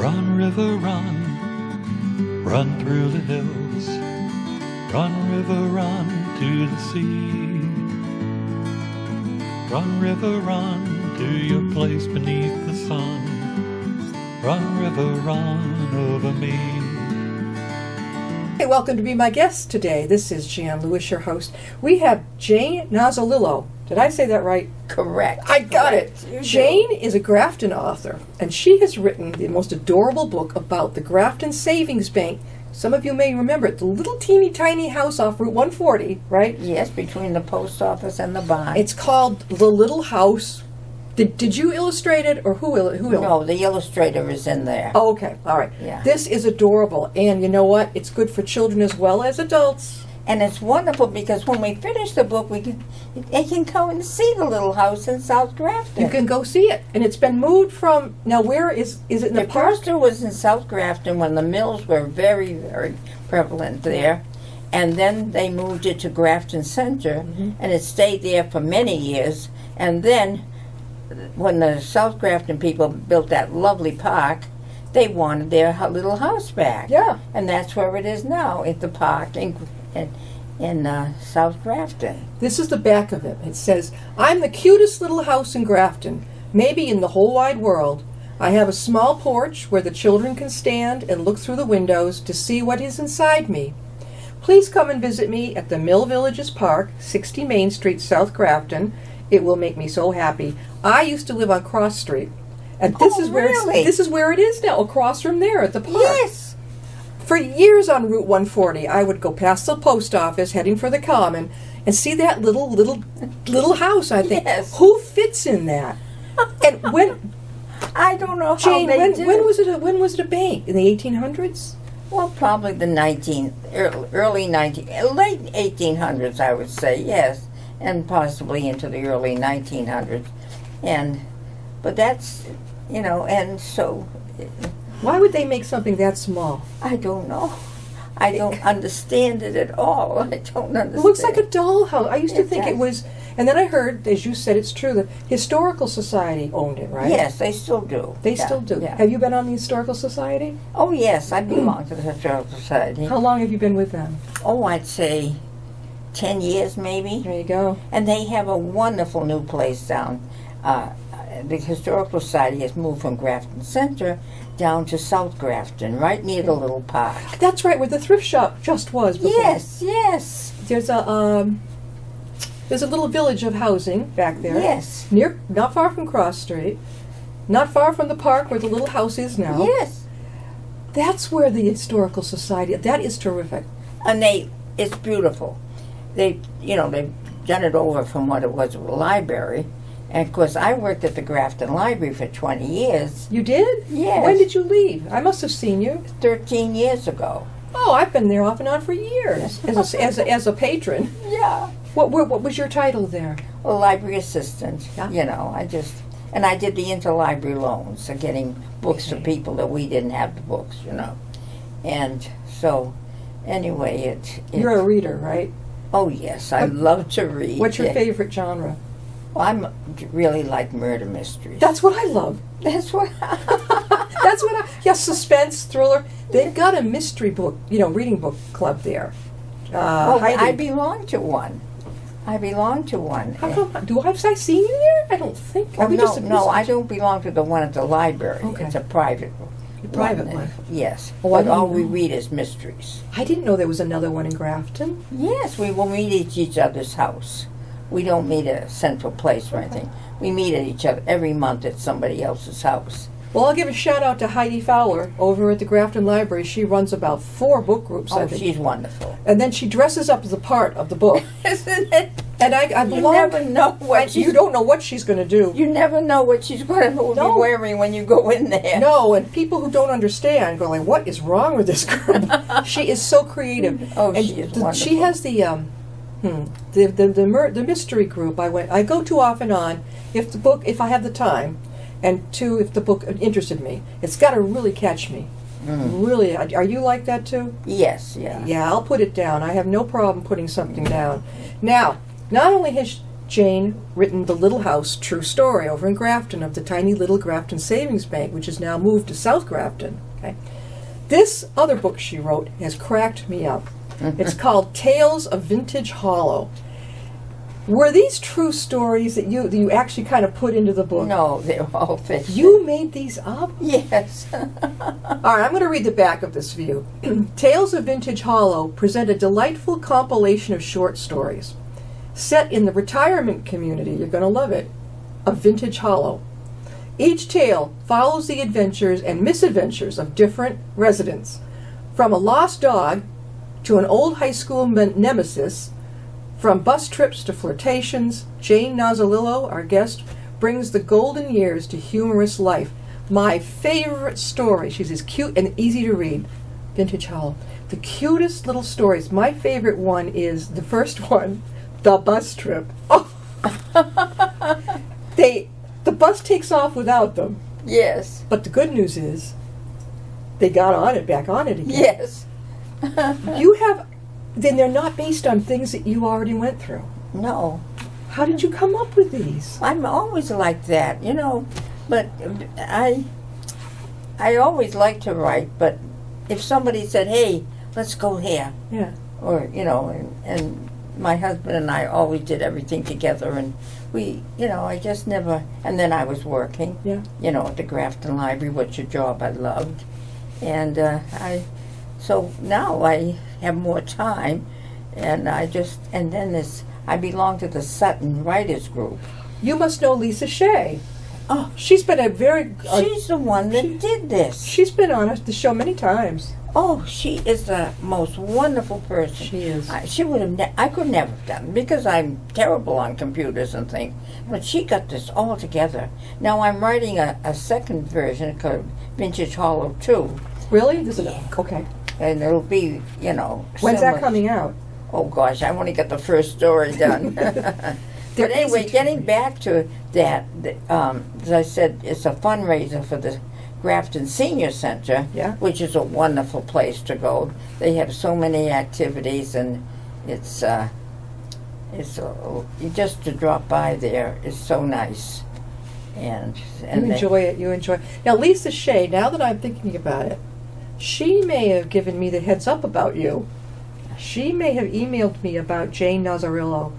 Run, river, run, run through the hills. Run, river, run to the sea. Run, river, run to your place beneath the sun. Run, river, run over me. Hey, welcome to be my guest today. This is Jan Lewis, your host. We have Jane Nozzolillo. Did I say that right? Correct. I got it. Jane is a Grafton author, and she has written the most adorable book about the Grafton Savings Bank. Some of you may remember it, the little teeny tiny house off Route 140, right? Yes, between the post office and the barn. It's called The Little House. Did you illustrate it, or who? No, the illustrator is in there. Oh, okay. All right. Yeah. This is adorable, and you know what? It's good for children as well as adults. And it's wonderful because when we finish the book, they can come and see the little house in South Grafton. You can go see it, and it's been moved from. Now, where is it in the park? First it was in South Grafton when the mills were very, very prevalent there, and then they moved it to Grafton Center, and it stayed there for many years. And then, when the South Grafton people built that lovely park, they wanted their little house back. Yeah. And that's where it is now, at the park in South Grafton. This is the back of it. It says, "I'm the cutest little house in Grafton, maybe in the whole wide world. I have a small porch where the children can stand and look through the windows to see what is inside me. Please come and visit me at the Mill Villages Park, 60 Main Street, South Grafton. It will make me so happy. I used to live on Cross Street, and this is where this is where it is now, across from there at the park." Yes. For years on Route 140, I would go past the post office, heading for the Common, and see that little house. I think, Yes. who fits in that? And when I don't know Jane, how they when was it a bank? In the 1800s? Well, probably the late 1800s, I would say, yes, and possibly into the early 1900s, but that's, and so. Why would they make something that small? I don't know. I don't understand it at all. I don't understand. It looks like a dollhouse. I used to think does. it was, and then I heard, as you said, it's true, the Historical Society owned it, right? Yes, they still do. They still do. Yeah. Have you been on the Historical Society? Oh, yes, I belong to the Historical Society. How long have you been with them? Oh, I'd say 10 years maybe. There you go. And they have a wonderful new place down. The Historical Society has moved from Grafton Center down to South Grafton, right near the little park. That's right, where the thrift shop just was before. Yes. There's a little village of housing back there. Yes. Not far from Cross Street, not far from the park where the little house is now. Yes. That's where the Historical Society. That is terrific. And it's beautiful. They've done it over from what it was a library. And, of course, I worked at the Grafton Library for 20 years. You did? Yes. When did you leave? I must have seen you. 13 years ago. Oh, I've been there off and on for years as a patron. Yeah. What was your title there? Well, library assistant. Yeah. And I did the interlibrary loans, so getting books for people that we didn't have the books, And so, anyway, You're a reader, right? Oh, yes, I love to read. What's your favorite genre? Well, I really like murder mysteries. That's what I love. That's what suspense, thriller. They've got a mystery book, reading book club there. I belong to one. How come? Have I seen you there? I don't think. No, I don't belong to the one at the library. Okay. It's a private one. Private one? Yes. Oh, but all we read is mysteries. I didn't know there was another one in Grafton. Yes, we will meet at each other's house. We don't meet at a central place or anything. We meet at each other every month at somebody else's house. Well, I'll give a shout out to Heidi Fowler over at the Grafton Library. She runs about 4 book groups, I think. She's wonderful. And then she dresses up as a part of the book. Isn't it? And I belong. You never know you don't know what she's going to do. You never know what she's going to be wearing when you go in there. No, and people who don't understand go like, "What is wrong with this girl?" She is so creative. Oh, she is wonderful. She has the mystery group I go to off and on if I have the time, and 2 if the book interested me. It's got to really catch me. Really, are you like that too? Yes, yeah. Yeah, I'll put it down. I have no problem putting something down. Now, not only has Jane written The Little House, True Story, over in Grafton, of the tiny little Grafton Savings Bank, which is now moved to South Grafton. Okay. This other book she wrote has cracked me up. It's called Tales of Vintage Hollow. Were these true stories that you actually kind of put into the book? No, they're all fiction. You made these up? Yes. All right, I'm going to read the back of this for you. Tales of Vintage Hollow present a delightful compilation of short stories set in the retirement community, you're going to love it, of Vintage Hollow. Each tale follows the adventures and misadventures of different residents, from a lost dog to an old high school nemesis. From bus trips to flirtations, Jane Nozzolillo, our guest, brings the golden years to humorous life. My favorite story, she's as cute and easy to read, Vintage Hollow. The cutest little stories. My favorite one is the first one, the bus trip. Oh. The bus takes off without them. Yes. But the good news is they got on it, back on it again. Yes. Then they're not based on things that you already went through. No. How did you come up with these? I'm always like that, but I always like to write, but if somebody said, hey, let's go here, Yeah. or, and my husband and I always did everything together, and we, I just never, and then I was working, Yeah. At the Grafton Library, which a job I loved, and so now I have more time, and then I belong to the Sutton Writers Group. You must know Lisa Shea. Oh, She's been she's the one that did this. She's been on the show many times. Oh, she is the most wonderful person. She is. She would have. I could never have done it because I'm terrible on computers and things. But she got this all together. Now I'm writing a second version called Vintage Hollow 2. Really? Yeah. Okay. And it'll be, When's that coming out? Oh gosh, I want to get the first story done. But anyway, getting back to that, as I said, it's a fundraiser for the Grafton Senior Center, Yeah. which is a wonderful place to go. They have so many activities, and it's just to drop by there is so nice. And You enjoy it. You enjoy it. Now, Lisa Shea, now that I'm thinking about it, she may have given me the heads up about you. She may have emailed me about Jane Nozzolillo.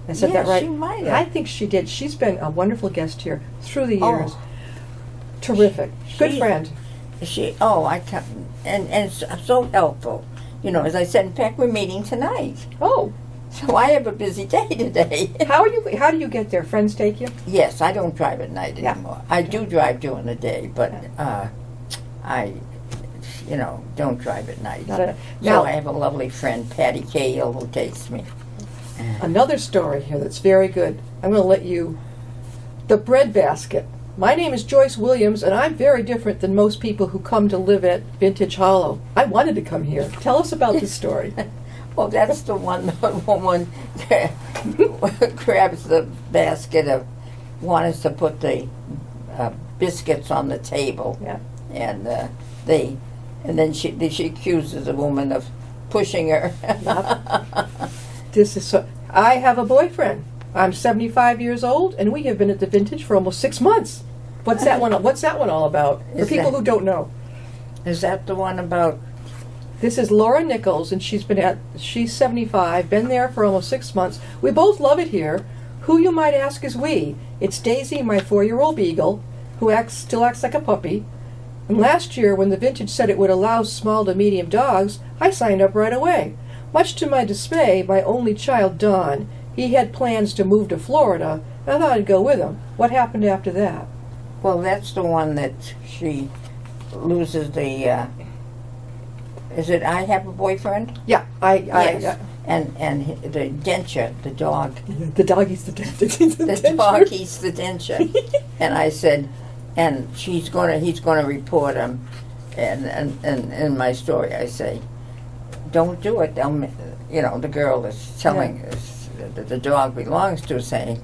I said that right? She might have. I think she did. She's been a wonderful guest here through the years. Oh. Terrific. Good She- friend. I can't, and so helpful. As I said, in fact, we're meeting tonight. Oh, So I have a busy day today. how do you get there? Friends take you? Yes, I don't drive at night Yeah. anymore. I do drive during the day, but I don't drive at night. Now- So I have a lovely friend, Patty Cahill, who takes me. Another story here that's very good. I'm going to let you. The bread basket. My name is Joyce Williams, and I'm very different than most people who come to live at Vintage Hollow. I wanted to come here. Tell us about this story. Well, that's the one the woman grabs the basket of wanted to put the biscuits on the table, Yeah. and then she accuses the woman of pushing her. This is so. I have a boyfriend. I'm 75 years old, and we have been at the Vintage for almost 6 months. What's that one all about? For Is people that- who don't know. Is that the one about? This is Laura Nichols, and she's 75, been there for almost 6 months. We both love it here. Who, you might ask, is we? It's Daisy, my 4-year-old beagle, who still acts like a puppy. And last year, when the Vintage said it would allow small to medium dogs, I signed up right away. Much to my dismay, my only child, Don, he had plans to move to Florida, and I thought I'd go with him. What happened after that? Well, that's the one that she loses the. Is it I Have a Boyfriend? Yeah, Yes. And the denture, the dog. The dog eats the The dog eats the denture. And I said, and he's gonna report him. And in my story, I say, don't do it. The girl is telling us that the dog belongs to, saying,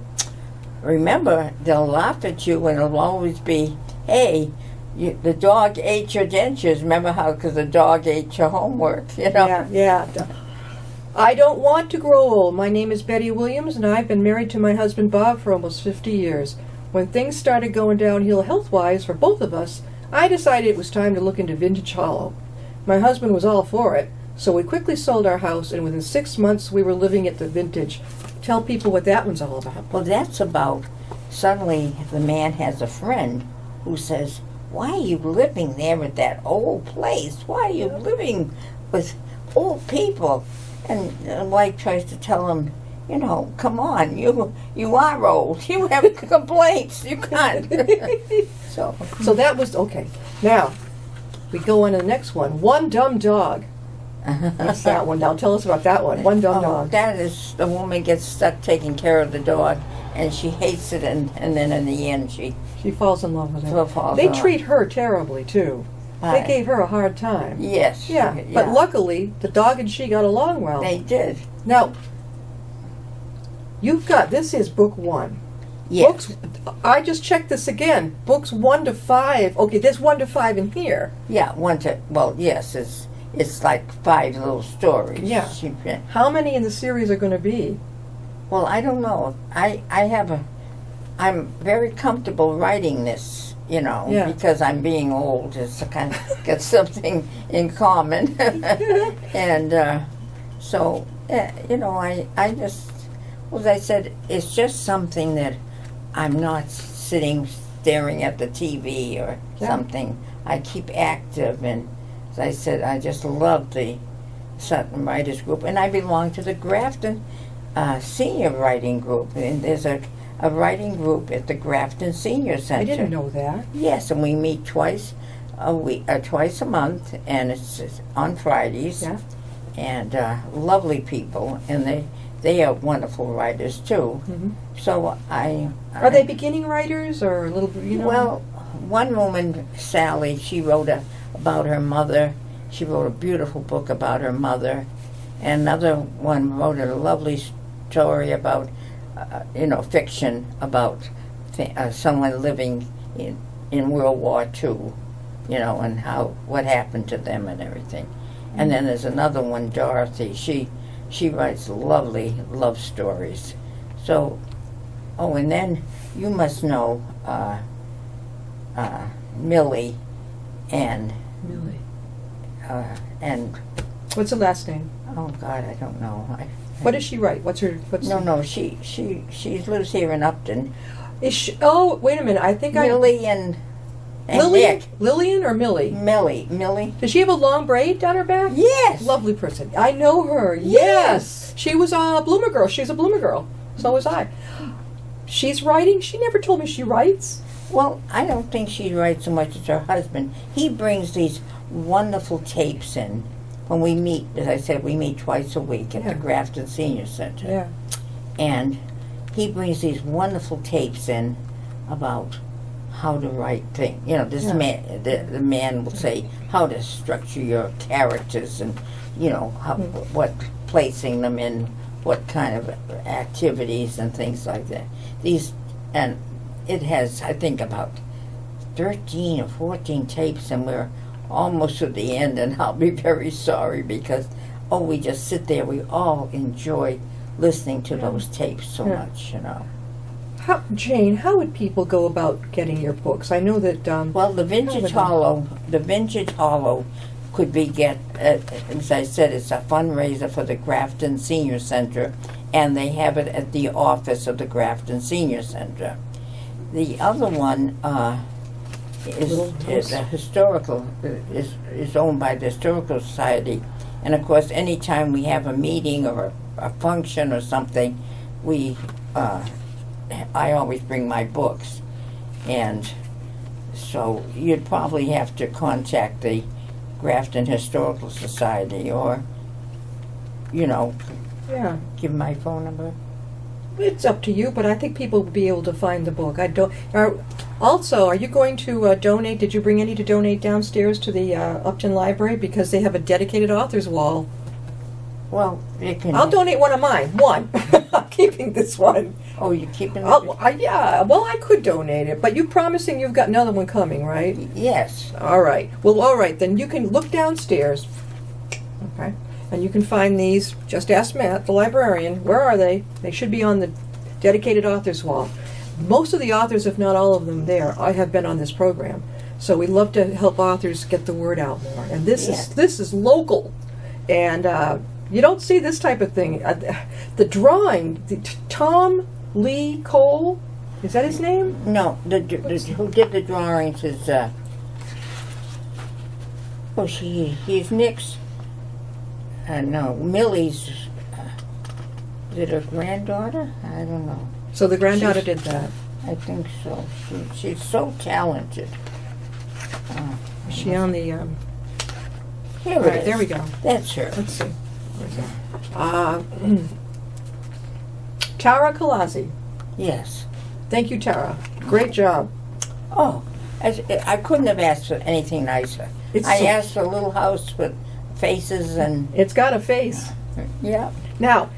remember, they'll laugh at you, and it'll always be, hey, the dog ate your dentures. Remember how? Because the dog ate your homework. Yeah. I don't want to grow old. My name is Betty Williams, and I've been married to my husband Bob for almost 50 years. When things started going downhill health-wise for both of us, I decided it was time to look into Vintage Hollow. My husband was all for it, so we quickly sold our house, and within 6 months we were living at the Vintage. Tell people what that one's all about. Well, that's about suddenly the man has a friend who says, why are you living there at that old place? Why are you living with old people? And the wife tries to tell him, you know, come on, you are old. You have complaints. You can't. So that was, okay. Now, we go on to the next one. One Dumb Dog. What's that one? Now tell us about that one. One Dumb Dog. That is, the woman gets stuck taking care of the dog, and she hates it, and then in the end she falls in love with it. falls They in love. treat her terribly, too. They gave her a hard time. Yes. Yeah, but luckily, the dog and she got along well. They did. Now, you've got, this is book 1. Yes. Books, I just checked this again. Books 1 to 5. Okay, there's 1 to 5 in here. Yeah, yes, it's like 5 little stories. Yeah. How many in the series are going to be? Well, I don't know. I'm very comfortable writing this, you know, because I'm being old. It's kind of got something in common. And so, you know, I just, as I said, it's just something that I'm not sitting staring at the TV or something. I keep active, and as I said, I just love the Sutton Writers Group, and I belong to the Grafton Senior Writing Group, and there's a writing group at the Grafton Senior Center. I didn't know that. Yes, and we meet twice a month, and it's on Fridays. Yeah. And lovely people, and they are wonderful writers too. Mm-hmm. So are they beginning writers or a little, you know? Well, one woman, Sally, she wrote about her mother. She wrote a beautiful book about her mother. And another one wrote a lovely story about, fiction about someone living in World War II, and what happened to them and everything. And then there's another one, Dorothy. She writes lovely love stories. So, and then you must know Millie and what's her last name? Oh God, I don't know. What does she write? No, she lives here in Upton. Is she? Oh, wait a minute. I think Millie and Lillian? Lillian or Millie? Millie. Does she have a long braid down her back? Yes. Lovely person. I know her. Yes. She was a Bloomer girl. She's a Bloomer girl. So was I. She's writing. She never told me she writes. Well, I don't think she writes so much as her husband. He brings these wonderful tapes in. When we meet, as I said, we meet twice a week at the Grafton Senior Center. Yeah. And he brings these wonderful tapes in about how to write things. This man, the man will say how to structure your characters and, what placing them in, what kind of activities and things like that. And it has, I think, about 13 or 14 tapes, and we're almost at the end, and I'll be very sorry because, we just sit there. We all enjoy listening to those tapes so much, Jane, how would people go about getting your books? I know that. Well, the Vintage Hollow could be as I said, it's a fundraiser for the Grafton Senior Center, and they have it at the office of the Grafton Senior Center. The other one is a historical is owned by the Historical Society, and of course, anytime we have a meeting or a function or something, I always bring my books, and so you'd probably have to contact the Grafton Historical Society or, give my phone number. It's up to you, but I think people will be able to find the book. Also, are you going to donate? Did you bring any to donate downstairs to the Upton Library, because they have a dedicated author's wall? Well, you can. I'll donate one of mine. One. I'm keeping this one. Oh, you're keeping it? Yeah. Well, I could donate it, but you're promising you've got another one coming, right? Yes. All right. Well, all right. Then you can look downstairs. Okay. And you can find these, just ask Matt, the librarian, where are they? They should be on the dedicated authors wall. Most of the authors, if not all of them there, I have been on this program. So we love to help authors get the word out more. And this is local. And you don't see this type of thing. The drawing, Tom Lee Cole, is that his name? No, who did the drawings is, he's Nick's, no, Millie's, is it her granddaughter? I don't know. So the granddaughter did that. I think so. She's so talented. Is she on the... Here all it right, is. there we go. That's her. Let's see. Where's it? Tara Kalasi. Yes. Thank you, Tara. Great job. Oh, I couldn't have asked for anything nicer. I asked for a little house with faces and... It's got a face. Yeah. Now,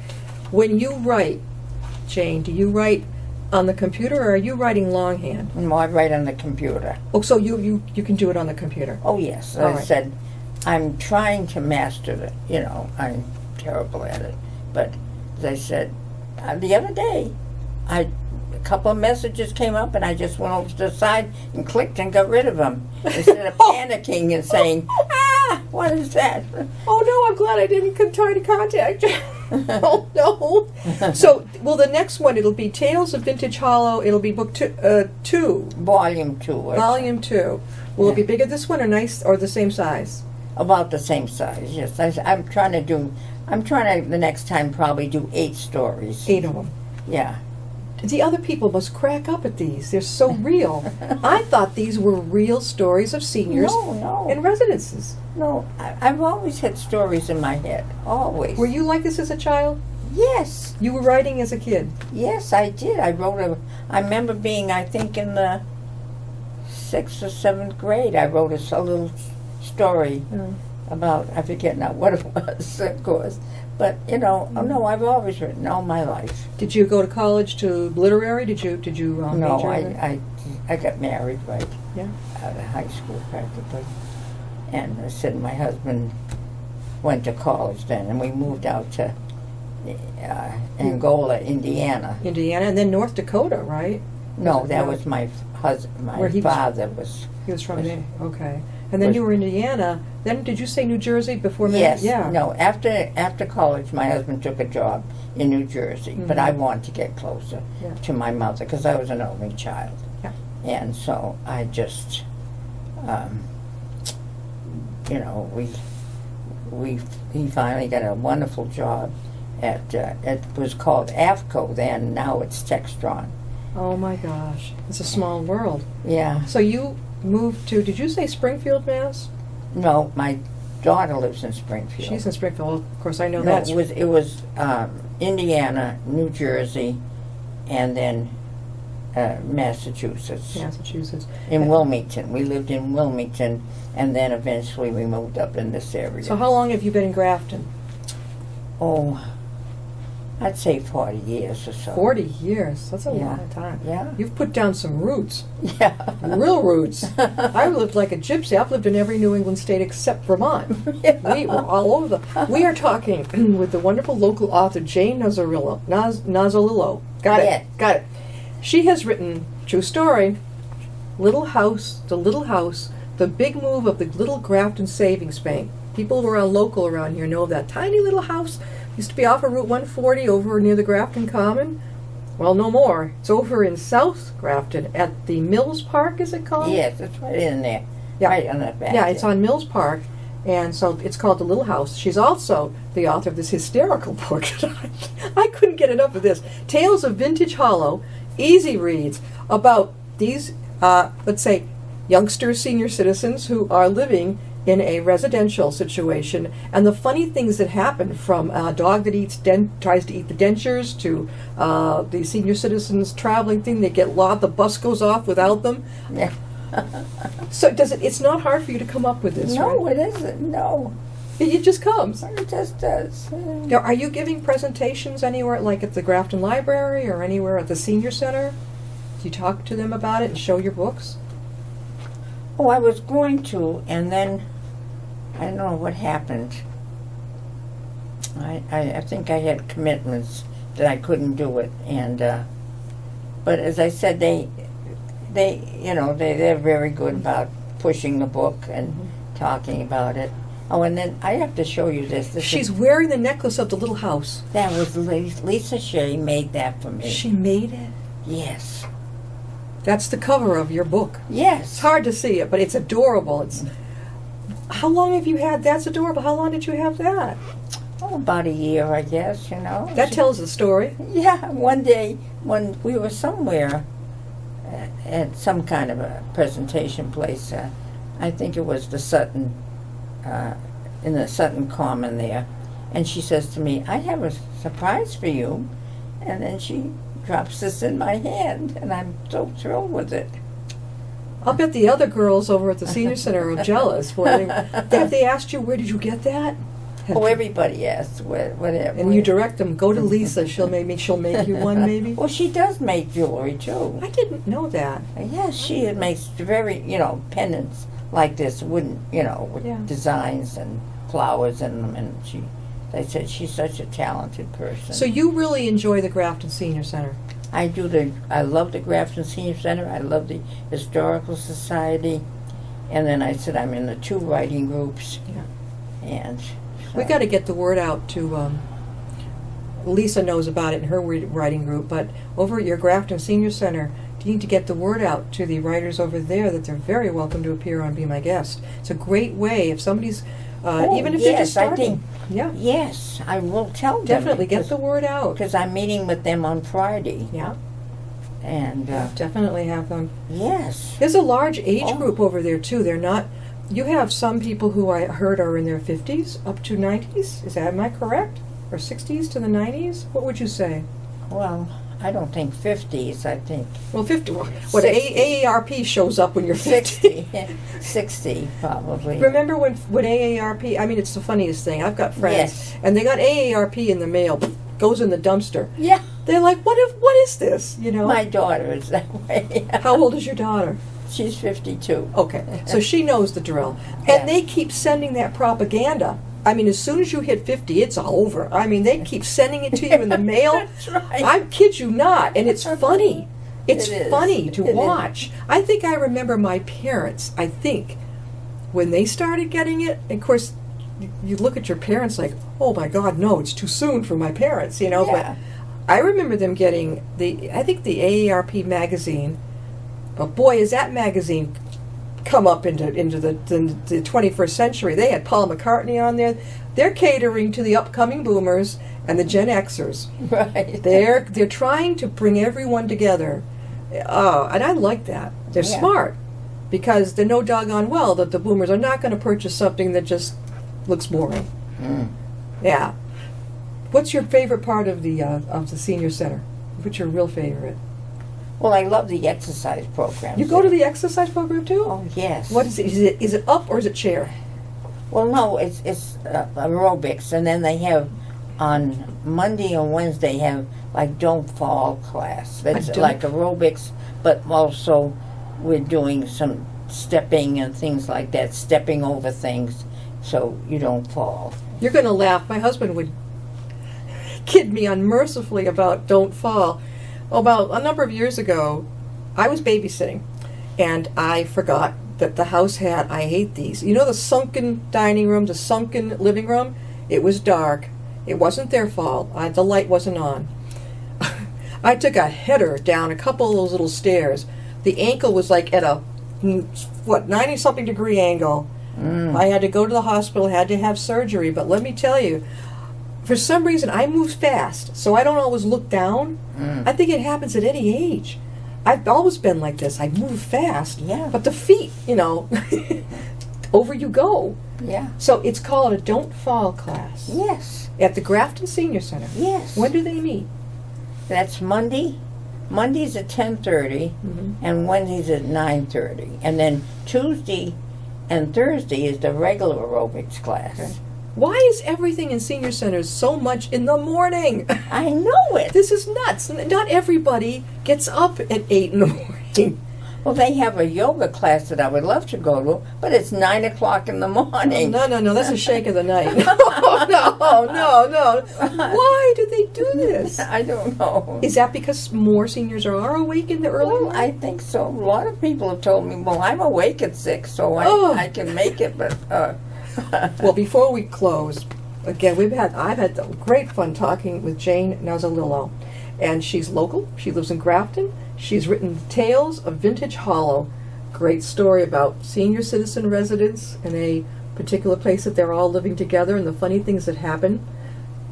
when you write, Jane, do you write on the computer or are you writing longhand? No, I write on the computer. Oh, so you can do it on the computer. Oh, yes. All I right. said, I'm trying to master it. You know, I'm terrible at it. But as I said, the other day, a couple of messages came up and I just went over to the side and clicked and got rid of them. Instead of panicking and saying, what is that? Oh, no, I'm glad I didn't try to contact you. Oh, no. So, well, the next one, it'll be Tales of Vintage Hollow. It'll be book 2. Volume 2. Volume 2. Will it be bigger this one or the same size? About the same size, yes. I'm trying to the next time probably do 8 stories. 8 of them. Yeah. The other people must crack up at these. They're so real. I thought these were real stories of seniors in residences. No, I've always had stories in my head. Always. Were you like this as a child? Yes. You were writing as a kid? Yes, I did. I remember being, I think, in the 6th or 7th grade. I wrote a little story about, I forget now what it was, of course. But, no, I've always written all my life. Did you go to college to literary? Did you No, major in it? I got married right Yeah. out of high school practically. And I said my husband went to college then, and we moved out to Angola, Indiana. Indiana, and then North Dakota, right? No, that was my husband. My father was. He was from there. Okay. And then you were in Indiana. Then did you say New Jersey before? Yes. Yeah. No. After college, my husband took a job in New Jersey, but I wanted to get closer to my mother because I was an only child. Yeah. And so I just, he finally got a wonderful job at it was called AFCO then. Now it's Textron. Oh my gosh, it's a small world. Yeah. So you moved to? Did you say Springfield, Mass? No, my daughter lives in Springfield. She's in Springfield. Well, of course, I know No, that. it was Indiana, New Jersey, and then Massachusetts. Massachusetts. In Wilmington. We lived in Wilmington, and then eventually we moved up in this area. So how long have you been in Grafton? Oh, I'd say 40 years or so. 40 years. That's a long time. Yeah. You've put down some roots. Yeah. Real roots. I lived like a gypsy. I've lived in every New England state except Vermont. Yeah. We were all over We are talking with the wonderful local author Jane Nozzolillo. Nozzolillo. Got it. Yeah. Got it. She has written, true story, Little House, the big move of the Little Grafton Savings Bank. People who are local around here know of that tiny little house. Used to be off of Route 140 over near the Grafton Common. Well, no more. It's over in South Grafton at the Mills Park, is it called? Yes, it's right in there. Yeah. Right on that back. Yeah, it's on Mills Park, and so it's called The Little House. She's also the author of this hysterical book. I couldn't get enough of this. Tales of Vintage Hollow, easy reads about these, let's say, youngster senior citizens who are living in a residential situation, and the funny things that happen, from a dog that tries to eat the dentures to the senior citizens traveling thing. They get lost, the bus goes off without them. Yeah. So it's not hard for you to come up with this, No, right? it isn't. No. It just comes. It just does. Now, are you giving presentations anywhere, like at the Grafton Library or anywhere at the Senior Center? Do you talk to them about it and show your books? Oh, I was going to, and then I don't know what happened. I think I had commitments that I couldn't do it, and but as I said, they're very good about pushing the book and talking about it. Oh, and then I have to show you this. She's wearing the necklace of the little house. That was Lisa Shea made that for me. She made it? Yes. That's the cover of your book. Yes. It's hard to see it, but it's adorable. It's. How long have you had? That's adorable. How long did you have that? Oh, about a year, I guess, That tells the story. Yeah, one day when we were somewhere at some kind of a presentation place, I think it was the Sutton, in the Sutton Common there, and she says to me, I have a surprise for you, and then she drops this in my hand, and I'm so thrilled with it. I'll bet the other girls over at the senior center are jealous. Have they asked you, where did you get that? Oh, everybody asks, whatever. And you direct them, go to Lisa, she'll make you one, maybe? Well, she does make jewelry, too. I didn't know that. Yes, she makes very, pendants like this, wooden, with designs and flowers in them, and they said she's such a talented person. So you really enjoy the Grafton Senior Center? I love the Grafton Senior Center, I love the Historical Society, and then I said I'm in the 2 writing groups, and... We got to get the word out to, Lisa knows about it in her writing group, but over at your Grafton Senior Center, you need to get the word out to the writers over there that they're very welcome to appear on Be My Guest. It's a great way if somebody's, even if they're just starting. Yes, I will tell them. Definitely get the word out. Because I'm meeting with them on Friday. Yeah. And definitely have them. Yes. There's a large age group over there, too. They're not... You have some people who I heard are in their 50s up to 90s. Am I correct? Or 60s to the 90s? What would you say? Well, I don't think 50s. I think... Well, 50. What, AARP shows up when you're 50? 60, probably. Remember when AARP... I mean, it's the funniest thing. I've got friends, and they got AARP in the mail. Goes in the dumpster. Yeah. They're like, what is this? My daughter is that way. How old is your daughter? She's 52. Okay, so she knows the drill. And they keep sending that propaganda. I mean, as soon as you hit 50, it's all over. I mean, they keep sending it to you in the mail. That's right. I kid you not. And it's funny. It's funny to It watch. I think I remember my parents, when they started getting it, and of course, you look at your parents like, oh my God, no, it's too soon for my parents, Yeah. But I remember them getting the AARP magazine. But boy, has that magazine come up into the 21st century. They had Paul McCartney on there. They're catering to the upcoming boomers and the Gen Xers. Right. They're trying to bring everyone together. And I like that. They're smart. Because they know doggone well that the boomers are not going to purchase something that just looks boring. Mm. Yeah. What's your favorite part of the senior center? What's your real favorite? Well, I love the exercise program. You go to the exercise program too? Oh, yes. What is it? Is it up or is it chair? Well, no, it's aerobics, and then they have on Monday and Wednesday have like Don't Fall class. That's like aerobics, but also we're doing some stepping and things like that, stepping over things so you don't fall. You're going to laugh. My husband would kid me unmercifully about Don't Fall. About a number of years ago, I was babysitting, and I forgot that the house had, I hate these, the sunken dining room, the sunken living room? It was dark. It wasn't their fault. The light wasn't on. I took a header down a couple of those little stairs. The ankle was like at a, 90-something degree angle. I had to go to the hospital, had to have surgery, but let me tell you, for some reason, I move fast, so I don't always look down. I think it happens at any age. I've always been like this. I move fast, but the feet, over you go. Yeah. So it's called a Don't Fall class. Yes. At the Grafton Senior Center. Yes. When do they meet? That's Monday. Monday's at 10:30, and Wednesday's at 9:30. And then Tuesday and Thursday is the regular aerobics class. Okay. Why is everything in senior centers so much in the morning? I know it. This is nuts. Not everybody gets up at 8 in the morning. Well, they have a yoga class that I would love to go to, but it's 9 o'clock in the morning. No, that's a shake of the night. No. Why do they do this? I don't know. Is that because more seniors are awake in the early Well, morning? I think so. A lot of people have told me, well, I'm awake at 6, so I can make it, but... Well, before we close, again, I've had great fun talking with Jane Nozzolillo, and she's local. She lives in Grafton. She's written Tales of Vintage Hollow, great story about senior citizen residents in a particular place that they're all living together and the funny things that happen.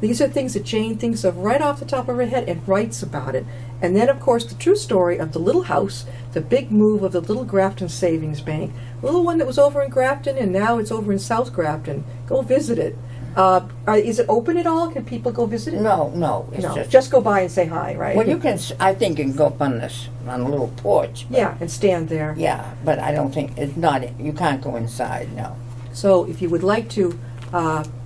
These are things that Jane thinks of right off the top of her head and writes about it. And then, of course, the true story of the little house, the big move of the little Grafton Savings Bank. The little one that was over in Grafton, and now it's over in South Grafton. Go visit it. Is it open at all? Can people go visit it? No. It's Just go by and say hi, right? Well, you can. I think you can go up on a little porch. Yeah, and stand there. Yeah, but I don't think it's not. You can't go inside. No. So, if you would like to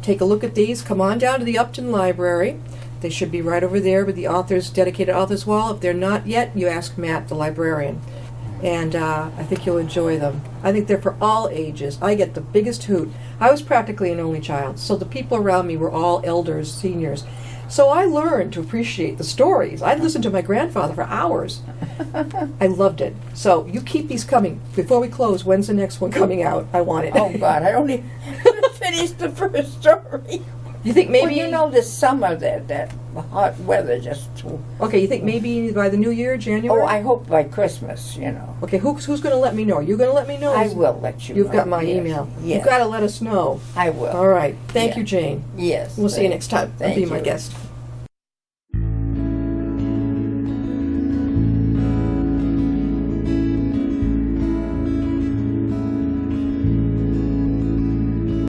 take a look at these, come on down to the Upton Library. They should be right over there with the dedicated authors wall. If they're not yet, you ask Matt, the librarian. And I think you'll enjoy them. I think they're for all ages. I get the biggest hoot. I was practically an only child, so the people around me were all elders, seniors. So I learned to appreciate the stories. I listened to my grandfather for hours. I loved it. So you keep these coming. Before we close, when's the next one coming out? I want it. Oh, God, I don't even finish the first story. You think maybe... Well, this summer, that hot weather just... Okay, you think maybe by the new year, January? Oh, I hope by Christmas, Okay, who's going to let me know? You going to let me know? I will let you know. You've got my email. Yes. You've got to let us know. I will. All right. Thank you, Jane. Yes. We'll see you next time. Thank Be my you. guest.